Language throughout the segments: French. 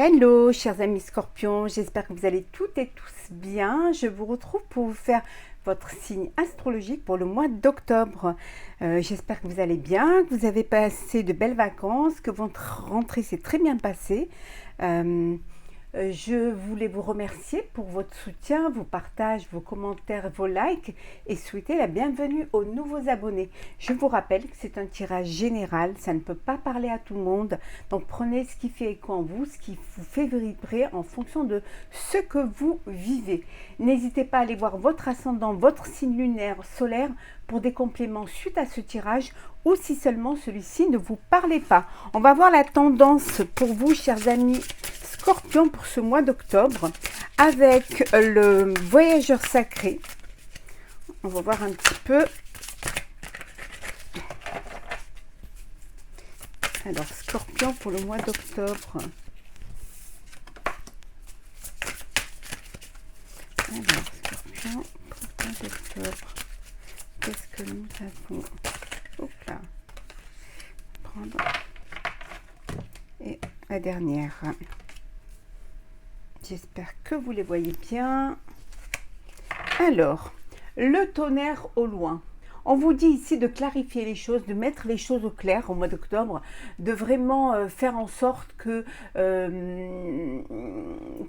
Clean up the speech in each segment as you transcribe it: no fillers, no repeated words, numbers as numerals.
Hello chers amis scorpions, j'espère que vous allez toutes et tous bien. Je vous retrouve pour vous faire votre signe astrologique pour le mois d'octobre. J'espère que vous allez bien, que vous avez passé de belles vacances, que votre rentrée s'est très bien passée. Je voulais vous remercier pour votre soutien, vos partages, vos commentaires, vos likes et souhaiter la bienvenue aux nouveaux abonnés. Je vous rappelle que c'est un tirage général, ça ne peut pas parler à tout le monde. Donc prenez ce qui fait écho en vous, ce qui vous fait vibrer en fonction de ce que vous vivez. N'hésitez pas à aller voir votre ascendant, votre signe lunaire, solaire pour des compléments suite à ce tirage ou si seulement celui-ci ne vous parlait pas. On va voir la tendance pour vous, chers amis Scorpion, pour ce mois d'octobre avec le voyageur sacré. On va voir un petit peu. Alors, Scorpion pour le mois d'octobre. Alors, Scorpion pour le mois d'octobre. Qu'est-ce que nous avons? Hop là. Prendre. Et la dernière. J'espère que vous les voyez bien. Alors, le tonnerre au loin. On vous dit ici de clarifier les choses, de mettre les choses au clair au mois d'octobre, de vraiment faire en sorte que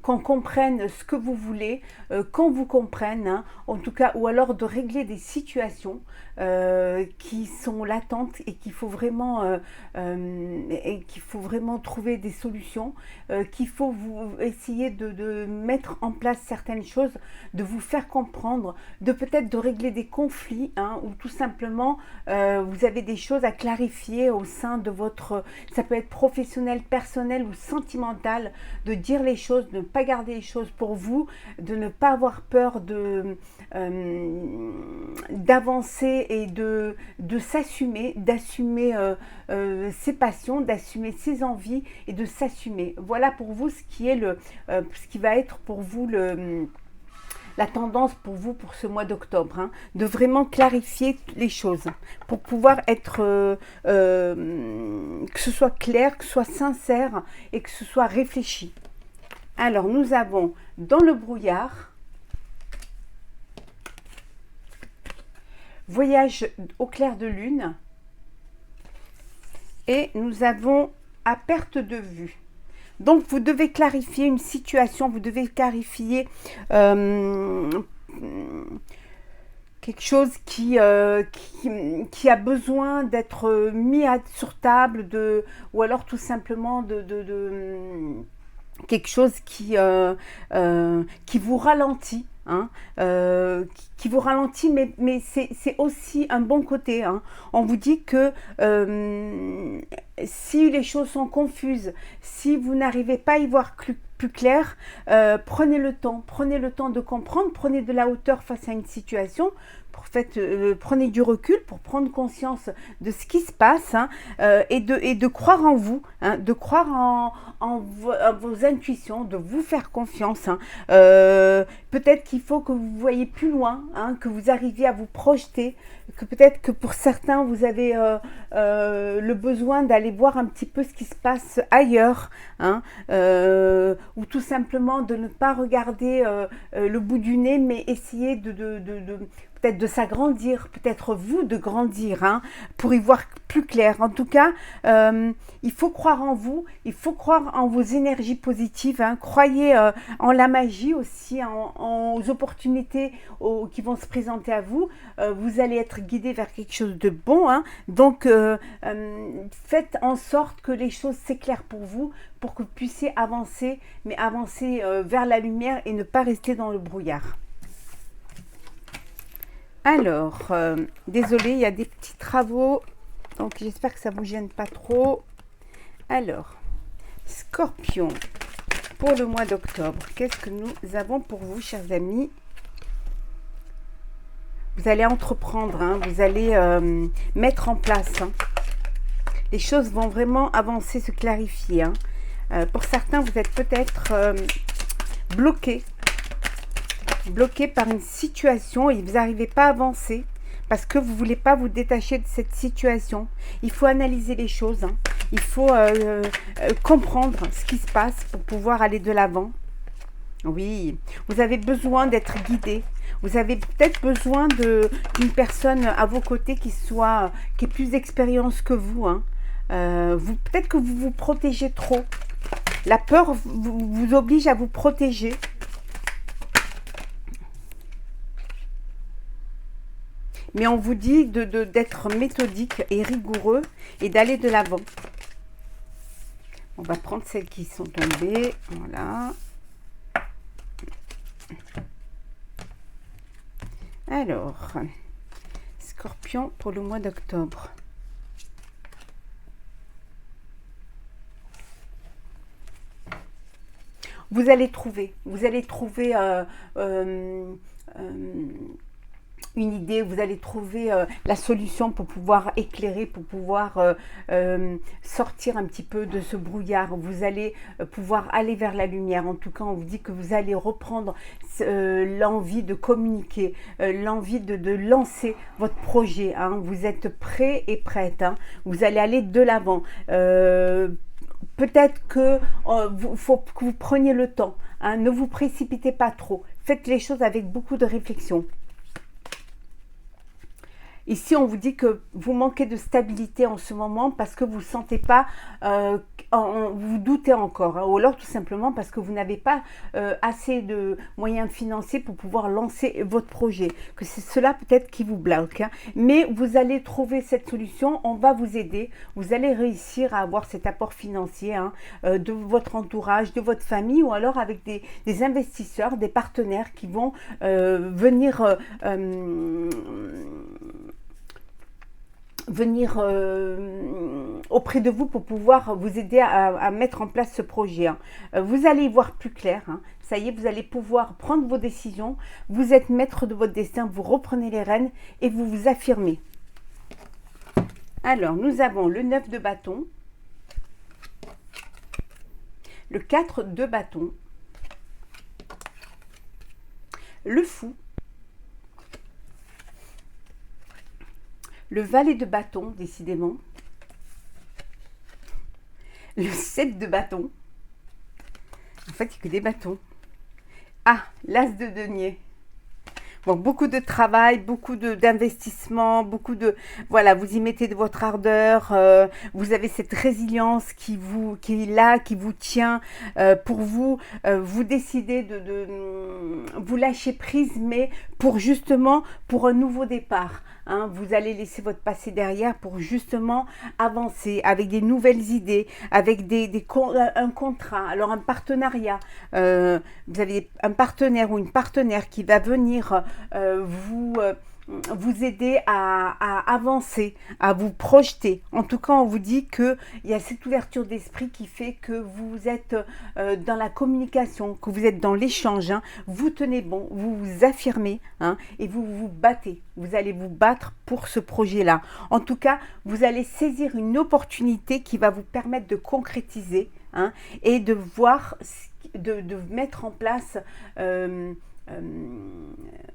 qu'on comprenne ce que vous voulez, qu'on vous comprenne, hein, en tout cas, ou alors de régler des situations qui sont latentes et qu'il faut vraiment trouver des solutions, qu'il faut vous essayer de mettre en place certaines choses, de vous faire comprendre, de peut-être de régler des conflits, hein, ou tout simplement vous avez des choses à clarifier au sein de votre, ça peut être professionnel, personnel ou sentimental, de dire les choses, de ne pas garder les choses pour vous, de ne pas avoir peur d'avancer et de s'assumer, d'assumer ses passions, d'assumer ses envies et de s'assumer. Voilà pour vous ce qui est ce qui va être pour vous la tendance pour vous pour ce mois d'octobre, hein, de vraiment clarifier les choses pour pouvoir être, que ce soit clair, que ce soit sincère et que ce soit réfléchi. Alors, nous avons dans le brouillard, voyage au clair de lune, et nous avons à perte de vue. Donc, vous devez clarifier une situation, vous devez clarifier quelque chose qui a besoin d'être mis sur table, ou alors tout simplement quelque chose qui vous ralentit. Hein, qui vous ralentit, mais c'est aussi un bon côté, hein. On vous dit que si les choses sont confuses, si vous n'arrivez pas à y voir plus clair, prenez le temps de comprendre, prenez de la hauteur face à une situation, prenez du recul pour prendre conscience de ce qui se passe, hein, et de croire en vous, hein, de croire en vos intuitions, de vous faire confiance, hein. Peut-être qu'il faut que vous voyez plus loin, hein, que vous arriviez à vous projeter, que peut-être que pour certains vous avez le besoin d'aller voir un petit peu ce qui se passe ailleurs, hein, ou tout simplement de ne pas regarder le bout du nez, mais essayer peut-être de s'agrandir, peut-être vous de grandir, hein, pour y voir plus clair. En tout cas, il faut croire en vous, il faut croire en vos énergies positives, hein. Croyez en la magie aussi, aux opportunités qui vont se présenter à vous. Vous allez être guidé vers quelque chose de bon, hein. Donc, faites en sorte que les choses s'éclairent pour vous, pour que vous puissiez avancer, mais avancer vers la lumière et ne pas rester dans le brouillard. Alors, désolé, il y a des petits travaux, donc j'espère que ça ne vous gêne pas trop. Alors, Scorpion, pour le mois d'octobre, qu'est-ce que nous avons pour vous, chers amis? Vous allez entreprendre, hein, vous allez mettre en place, hein. Les choses vont vraiment avancer, se clarifier, hein. Pour certains, vous êtes peut-être bloqués par une situation et vous n'arrivez pas à avancer parce que vous ne voulez pas vous détacher de cette situation. Il faut analyser les choses, hein. Il faut comprendre ce qui se passe pour pouvoir aller de l'avant. Oui, vous avez besoin d'être guidé. Vous avez peut-être besoin d'une personne à vos côtés qui ait plus d'expérience que vous, hein. Peut-être que vous vous protégez trop. La peur vous oblige à vous protéger. Mais on vous dit d'être méthodique et rigoureux et d'aller de l'avant. On va prendre celles qui sont tombées. Voilà. Alors, Scorpion pour le mois d'octobre. Vous allez trouver une idée, vous allez trouver la solution pour pouvoir éclairer, pour pouvoir sortir un petit peu de ce brouillard. Vous allez pouvoir aller vers la lumière. En tout cas, on vous dit que vous allez reprendre l'envie de communiquer, l'envie de lancer votre projet, hein. Vous êtes prêt et prête, hein. Vous allez aller de l'avant. Peut-être que faut que vous preniez le temps, hein. Ne vous précipitez pas trop. Faites les choses avec beaucoup de réflexion. Ici, on vous dit que vous manquez de stabilité en ce moment parce que vous ne sentez pas, vous doutez encore, hein, ou alors tout simplement parce que vous n'avez pas assez de moyens financiers pour pouvoir lancer votre projet, que c'est cela peut-être qui vous bloque, hein. Mais vous allez trouver cette solution, on va vous aider, vous allez réussir à avoir cet apport financier, hein, de votre entourage, de votre famille, ou alors avec des investisseurs, des partenaires qui vont venir auprès de vous pour pouvoir vous aider à mettre en place ce projet, hein. Vous allez y voir plus clair, hein. Ça y est, vous allez pouvoir prendre vos décisions, vous êtes maître de votre destin, vous reprenez les rênes et vous vous affirmez. Alors, nous avons le 9 de bâton, le 4 de bâton, le fou, le valet de bâton, décidément, le 7 de bâton, en fait, il n'y a que des bâtons. Ah, l'as de denier. Bon, beaucoup de travail, beaucoup d'investissement, voilà, vous y mettez de votre ardeur, vous avez cette résilience qui est là, qui vous tient pour vous. Vous décidez vous lâcher prise, mais pour un nouveau départ, hein. Vous allez laisser votre passé derrière pour justement avancer avec des nouvelles idées, avec un contrat, alors un partenariat. Vous avez un partenaire ou une partenaire qui va venir vous aider à avancer, à vous projeter. En tout cas, on vous dit qu'il y a cette ouverture d'esprit qui fait que vous êtes dans la communication, que vous êtes dans l'échange, hein. Vous tenez bon, vous vous affirmez, hein, et vous vous battez. Vous allez vous battre pour ce projet-là. En tout cas, vous allez saisir une opportunité qui va vous permettre de concrétiser, hein, et de voir, de mettre en place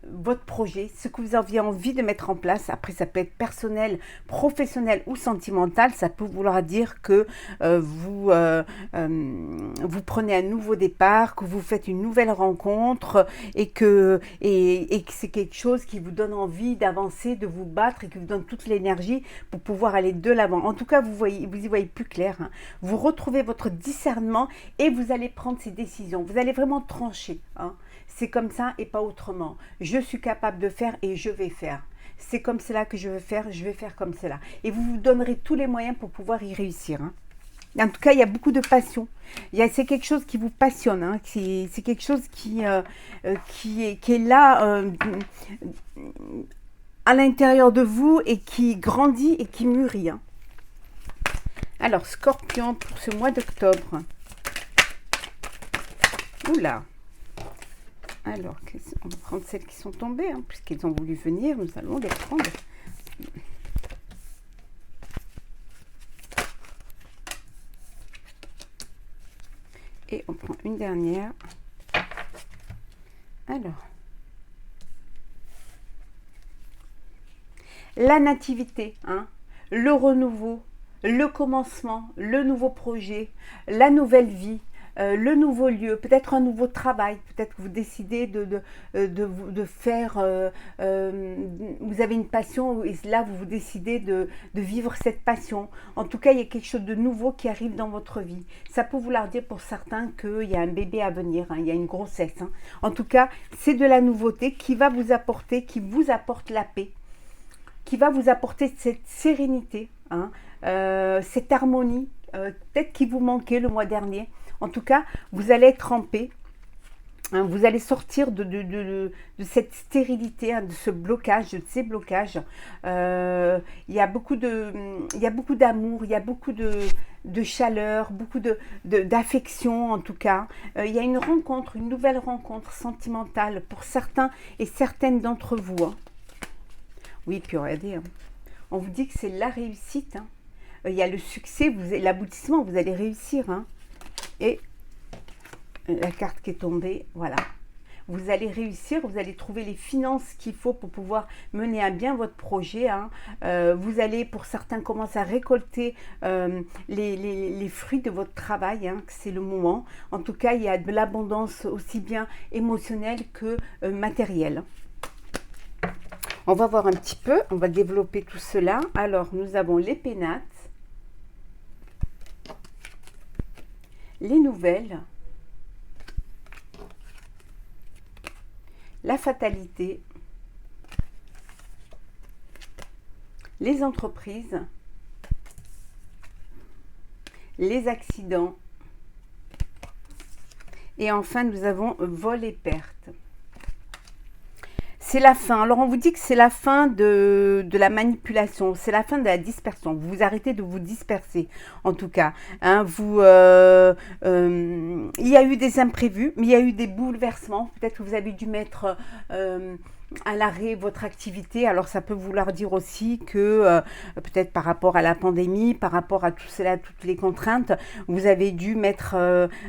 votre projet, ce que vous aviez envie de mettre en place. Après, ça peut être personnel, professionnel ou sentimental. Ça peut vouloir dire que vous prenez un nouveau départ, que vous faites une nouvelle rencontre et que c'est quelque chose qui vous donne envie d'avancer, de vous battre et qui vous donne toute l'énergie pour pouvoir aller de l'avant. En tout cas, vous y voyez plus clair, hein. Vous retrouvez votre discernement et vous allez prendre ces décisions. Vous allez vraiment trancher, hein. C'est comme ça et pas autrement. Je suis capable de faire et je vais faire. C'est comme cela que je vais faire comme cela. Et vous vous donnerez tous les moyens pour pouvoir y réussir, hein. En tout cas, il y a beaucoup de passion. C'est quelque chose qui vous passionne, hein. C'est quelque chose qui est là à l'intérieur de vous et qui grandit et qui mûrit, hein. Alors, Scorpion pour ce mois d'octobre. Oula! Alors, on va prendre celles qui sont tombées, hein, puisqu'elles ont voulu venir, nous allons les prendre. Et on prend une dernière. Alors, la nativité, hein, le renouveau, le commencement, le nouveau projet, la nouvelle vie, le nouveau lieu, peut-être un nouveau travail, peut-être que vous décidez de faire, vous avez une passion et là vous décidez de vivre cette passion. En tout cas, il y a quelque chose de nouveau qui arrive dans votre vie. Ça peut vouloir dire pour certains qu'il y a un bébé à venir, hein, il y a une grossesse. Hein. En tout cas, c'est de la nouveauté qui va vous apporter, qui vous apporte la paix, qui va vous apporter cette sérénité, hein, cette harmonie, peut-être qui vous manquait le mois dernier. En tout cas, vous allez être en paix, hein, vous allez sortir de cette stérilité, hein, de ce blocage, de ces blocages. Il y a beaucoup d'amour, il y a beaucoup de chaleur, beaucoup d'affection en tout cas. Il y a une rencontre, une nouvelle rencontre sentimentale pour certains et certaines d'entre vous. Hein. Oui, puis regardez, hein, on vous dit que c'est la réussite. Hein. Il y a le succès, l'aboutissement, vous allez réussir. Hein. Et la carte qui est tombée, voilà. Vous allez réussir, vous allez trouver les finances qu'il faut pour pouvoir mener à bien votre projet. Hein. Vous allez, pour certains, commencer à récolter les fruits de votre travail, hein, c'est le moment. En tout cas, il y a de l'abondance aussi bien émotionnelle que matérielle. On va voir un petit peu, on va développer tout cela. Alors, nous avons les pénates, les nouvelles, la fatalité, les entreprises, les accidents et enfin nous avons vol et perte. C'est la fin. Alors, on vous dit que c'est la fin de la manipulation. C'est la fin de la dispersion. Vous vous arrêtez de vous disperser, en tout cas. Hein, il y a eu des imprévus, mais il y a eu des bouleversements. Peut-être que vous avez dû mettre à l'arrêt votre activité. Alors, ça peut vouloir dire aussi que, peut-être par rapport à la pandémie, par rapport à tout cela, toutes les contraintes, vous avez dû mettre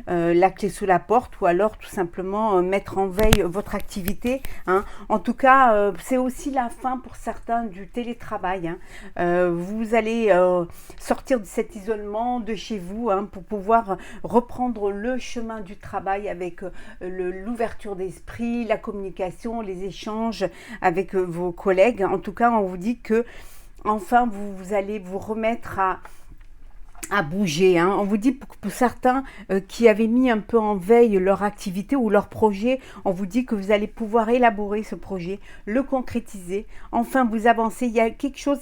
la clé sous la porte ou alors tout simplement mettre en veille votre activité. Hein. En tout cas, c'est aussi la fin pour certains du télétravail. Hein. Vous allez sortir de cet isolement de chez vous, hein, pour pouvoir reprendre le chemin du travail avec l'ouverture d'esprit, la communication, les échanges avec vos collègues. En tout cas, on vous dit que enfin vous allez vous remettre à bouger. Hein. On vous dit pour certains qui avaient mis un peu en veille leur activité ou leur projet, on vous dit que vous allez pouvoir élaborer ce projet, le concrétiser, enfin vous avancez. Il y a quelque chose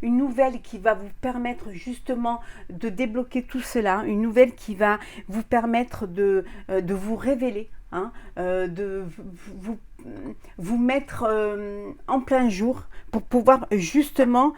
une nouvelle qui va vous permettre justement de débloquer tout cela, une nouvelle qui va vous permettre de vous révéler, hein, de vous mettre en plein jour pour pouvoir justement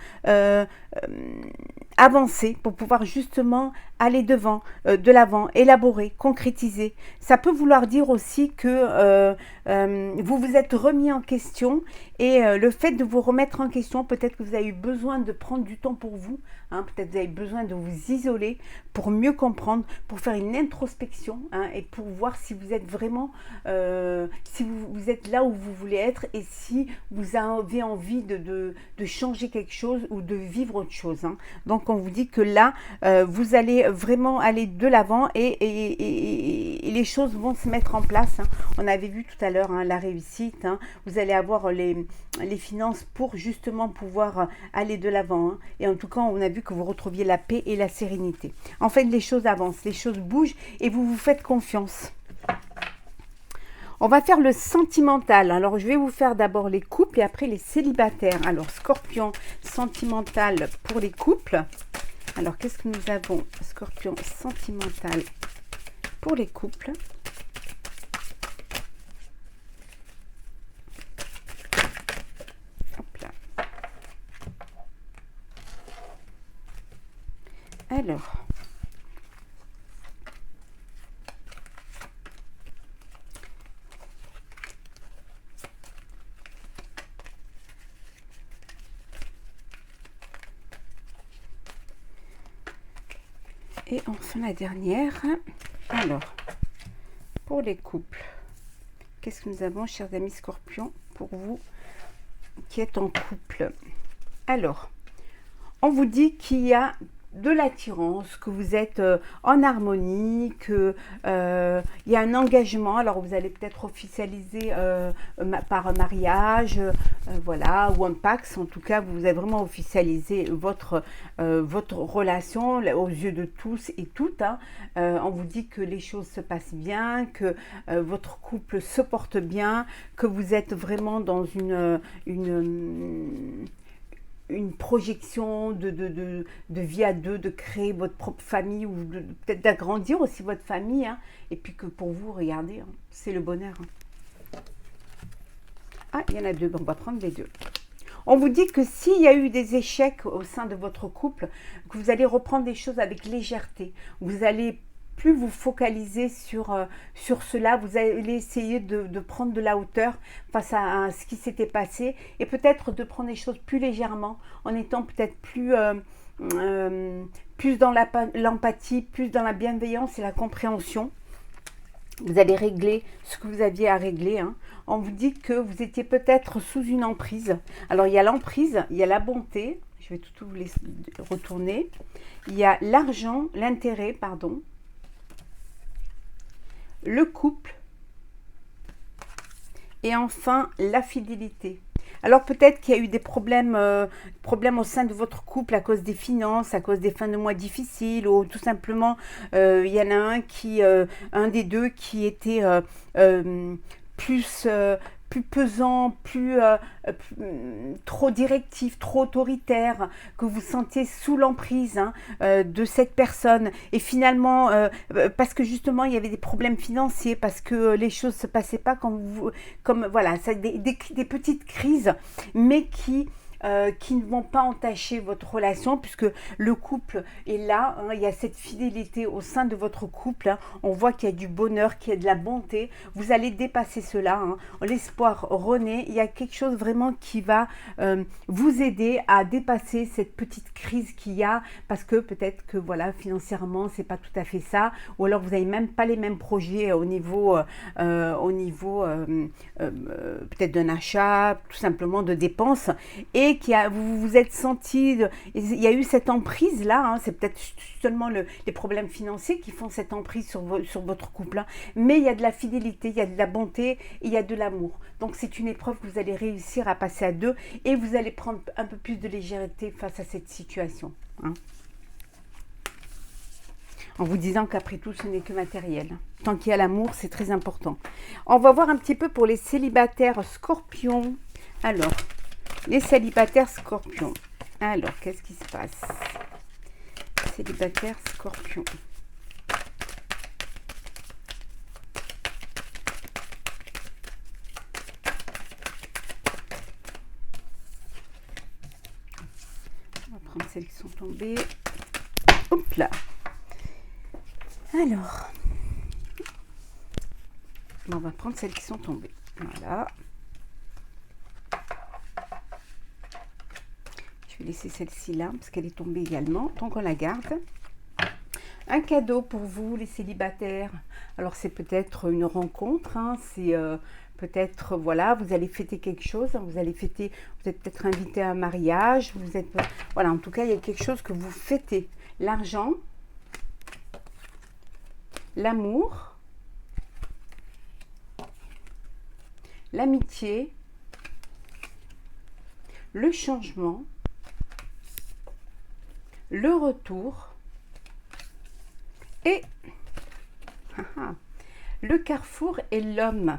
avancer, pour pouvoir justement aller devant, de l'avant, élaborer, concrétiser. Ça peut vouloir dire aussi que vous vous êtes remis en question et le fait de vous remettre en question, peut-être que vous avez eu besoin de prendre du temps pour vous, hein, peut-être que vous avez besoin de vous isoler pour mieux comprendre, pour faire une introspection, hein, et pour voir si vous êtes vraiment, si vous êtes là où vous voulez être et si vous avez envie de changer quelque chose ou de vivre autre chose. Hein. Donc on vous dit que là, vous allez vraiment aller de l'avant et les choses vont se mettre en place. Hein. On avait vu tout à l'heure, hein, la réussite. Hein. Vous allez avoir les finances pour justement pouvoir aller de l'avant. Hein. Et en tout cas, on a vu que vous retrouviez la paix et la sérénité. En fait, les choses avancent, les choses bougent et vous vous faites confiance. On va faire le sentimental. Alors, je vais vous faire d'abord les couples et après les célibataires. Alors, Scorpion, sentimental pour les couples. Alors, qu'est-ce que nous avons? Scorpion, sentimental pour les couples. Hop là. Alors... Et enfin la dernière. Alors, pour les couples, qu'est-ce que nous avons, chers amis Scorpions, pour vous qui êtes en couple? Alors, on vous dit qu'il y a de l'attirance, que vous êtes en harmonie, que il y a un engagement. Alors vous allez peut-être officialiser par un mariage, voilà, ou un Pax. En tout cas, vous avez vraiment officialisé votre relation aux yeux de tous et toutes. Hein. On vous dit que les choses se passent bien, que votre couple se porte bien, que vous êtes vraiment dans une projection de vie à deux, de créer votre propre famille ou peut-être d'agrandir aussi votre famille. Hein, et puis que pour vous, regardez, hein, c'est le bonheur. Hein. Ah, il y en a deux, on va prendre les deux. On vous dit que s'il y a eu des échecs au sein de votre couple, que vous allez reprendre des choses avec légèreté. Vous allez plus vous focaliser sur cela, vous allez essayer de prendre de la hauteur face à ce qui s'était passé et peut-être de prendre les choses plus légèrement en étant peut-être plus dans l'empathie, plus dans la bienveillance et la compréhension. Vous allez régler ce que vous aviez à régler. Hein. On vous dit que vous étiez peut-être sous une emprise. Alors il y a l'emprise, il y a la bonté, je vais tout vous laisser retourner. Il y a l'argent, l'intérêt, pardon. Le couple et enfin la fidélité. Alors peut-être qu'il y a eu des problèmes au sein de votre couple à cause des finances, à cause des fins de mois difficiles ou tout simplement il y en a un des deux qui était plus pesant, trop directif, trop autoritaire, que vous sentiez sous l'emprise de cette personne. Et finalement, parce que justement, il y avait des problèmes financiers, parce que les choses ne se passaient pas comme voilà, des petites crises, mais qui ne vont pas entacher votre relation puisque le couple est là, hein, il y a cette fidélité au sein de votre couple, hein, on voit qu'il y a du bonheur, qu'il y a de la bonté, vous allez dépasser cela, hein, l'espoir renaît, il y a quelque chose vraiment qui va vous aider à dépasser cette petite crise qu'il y a parce que peut-être que voilà, financièrement c'est pas tout à fait ça ou alors vous n'avez même pas les mêmes projets au niveau peut-être d'un achat, tout simplement de dépenses et vous vous êtes senti, il y a eu cette emprise là, hein, c'est peut-être seulement les problèmes financiers qui font cette emprise sur votre couple, hein, mais il y a de la fidélité, il y a de la bonté, et il y a de l'amour. Donc c'est une épreuve que vous allez réussir à passer à deux et vous allez prendre un peu plus de légèreté face à cette situation. Hein. En vous disant qu'après tout, ce n'est que matériel. Tant qu'il y a l'amour, c'est très important. On va voir un petit peu pour les célibataires scorpions. Alors, les célibataires scorpions. Alors, qu'est-ce qui se passe? Célibataires scorpions. On va prendre celles qui sont tombées. Hop là. Alors, on va prendre celles qui sont tombées. Voilà. Je vais laisser celle-ci là, parce qu'elle est tombée également. Donc, on la garde. Un cadeau pour vous, les célibataires. Alors, c'est peut-être une rencontre. Hein, c'est peut-être, voilà, vous allez fêter quelque chose. Hein, vous êtes peut-être invité à un mariage. Voilà, en tout cas, il y a quelque chose que vous fêtez. L'argent. L'amour, l'amitié, le changement, le retour et le carrefour et l'homme.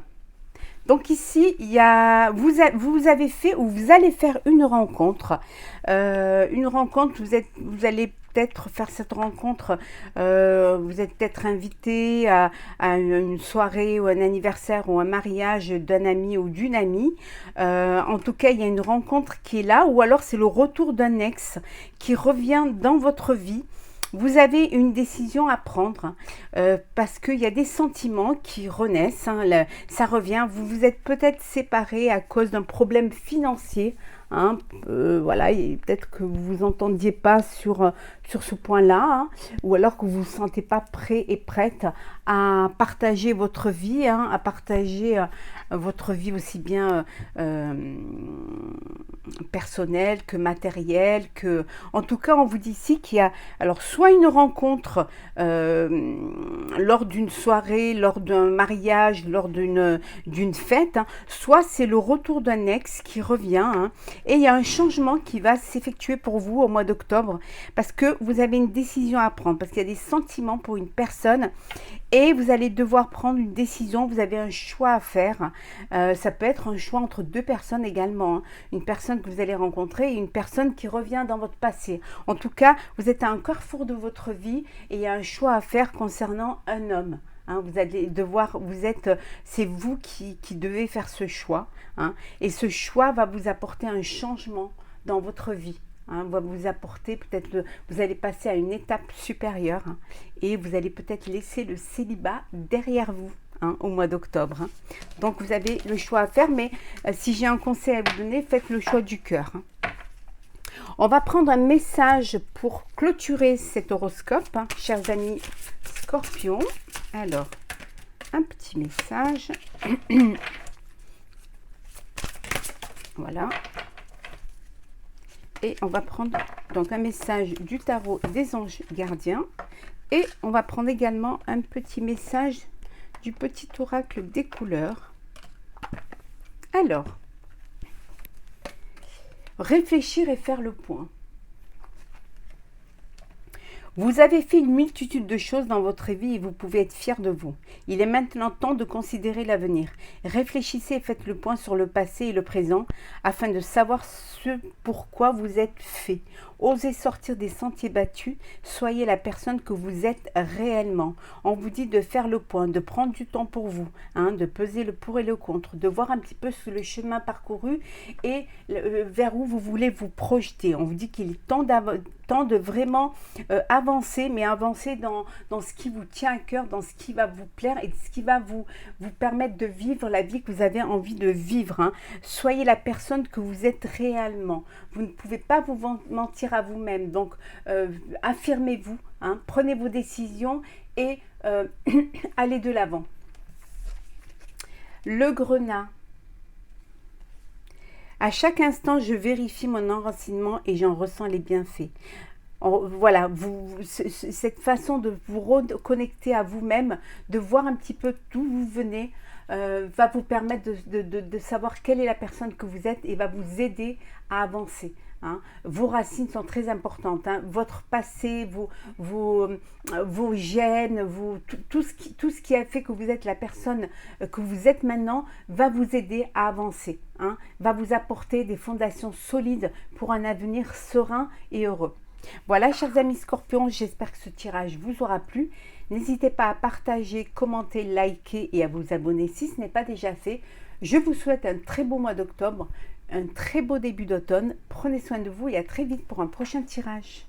Donc ici, il y a, vous avez fait ou vous allez faire une rencontre. Vous allez peut-être faire cette rencontre, vous êtes peut-être invité à une soirée ou un anniversaire ou un mariage d'un ami ou d'une amie. En tout cas, il y a une rencontre qui est là ou alors c'est le retour d'un ex qui revient dans votre vie. Vous avez une décision à prendre parce qu'il y a des sentiments qui renaissent, hein, ça revient, vous vous êtes peut-être séparés à cause d'un problème financier, hein. Voilà, et peut-être que vous vous entendiez pas sur ce point-là, hein, ou alors que vous vous sentez pas prêt et prête à partager votre vie, hein, à partager votre vie aussi bien personnelle que matérielle, que en tout cas on vous dit ici qu'il y a alors soit une rencontre lors d'une soirée, lors d'un mariage, lors d'une fête, hein, soit c'est le retour d'un ex qui revient, hein, et il y a un changement qui va s'effectuer pour vous au mois d'octobre parce que vous avez une décision à prendre, parce qu'il y a des sentiments pour une personne et vous allez devoir prendre une décision, vous avez un choix à faire. Ça peut être un choix entre deux personnes également, hein. Une personne que vous allez rencontrer et une personne qui revient dans votre passé. En tout cas, vous êtes à un carrefour de votre vie et il y a un choix à faire concernant un homme. Hein, vous allez devoir, c'est vous qui devez faire ce choix, hein, et ce choix va vous apporter un changement dans votre vie. Hein, va vous apporter peut-être, vous allez passer à une étape supérieure, hein, et vous allez peut-être laisser le célibat derrière vous, hein, au mois d'octobre. Hein. Donc vous avez le choix à faire, mais si j'ai un conseil à vous donner, faites le choix du cœur. Hein. On va prendre un message pour clôturer cet horoscope, hein, chers amis Scorpion. Alors, un petit message. Voilà. Et on va prendre donc un message du tarot des anges gardiens. Et on va prendre également un petit message du petit oracle des couleurs. Alors, réfléchir et faire le point. Vous avez fait une multitude de choses dans votre vie et vous pouvez être fier de vous. Il est maintenant temps de considérer l'avenir. Réfléchissez et faites le point sur le passé et le présent afin de savoir ce pourquoi vous êtes fait. Osez sortir des sentiers battus, soyez la personne que vous êtes réellement. On vous dit de faire le point, de prendre du temps pour vous, hein, de peser le pour et le contre, de voir un petit peu sur le chemin parcouru et vers où vous voulez vous projeter. On vous dit qu'il est temps de vraiment avancer, mais avancer dans ce qui vous tient à cœur, dans ce qui va vous plaire et ce qui va vous permettre de vivre la vie que vous avez envie de vivre. Hein. Soyez la personne que vous êtes réellement. Vous ne pouvez pas vous mentir à vous-même. Donc, affirmez-vous, hein, prenez vos décisions et allez de l'avant. Le grenat. À chaque instant, je vérifie mon enracinement et j'en ressens les bienfaits. Voilà, cette façon de vous reconnecter à vous-même, de voir un petit peu d'où vous venez, va vous permettre de savoir quelle est la personne que vous êtes et va vous aider à avancer. Hein. Vos racines sont très importantes. Hein. Votre passé, vos gènes, tout ce qui a fait que vous êtes la personne que vous êtes maintenant va vous aider à avancer. Hein. Va vous apporter des fondations solides pour un avenir serein et heureux. Voilà, chers amis Scorpions, j'espère que ce tirage vous aura plu. N'hésitez pas à partager, commenter, liker et à vous abonner si ce n'est pas déjà fait. Je vous souhaite un très beau mois d'octobre, un très beau début d'automne. Prenez soin de vous et à très vite pour un prochain tirage.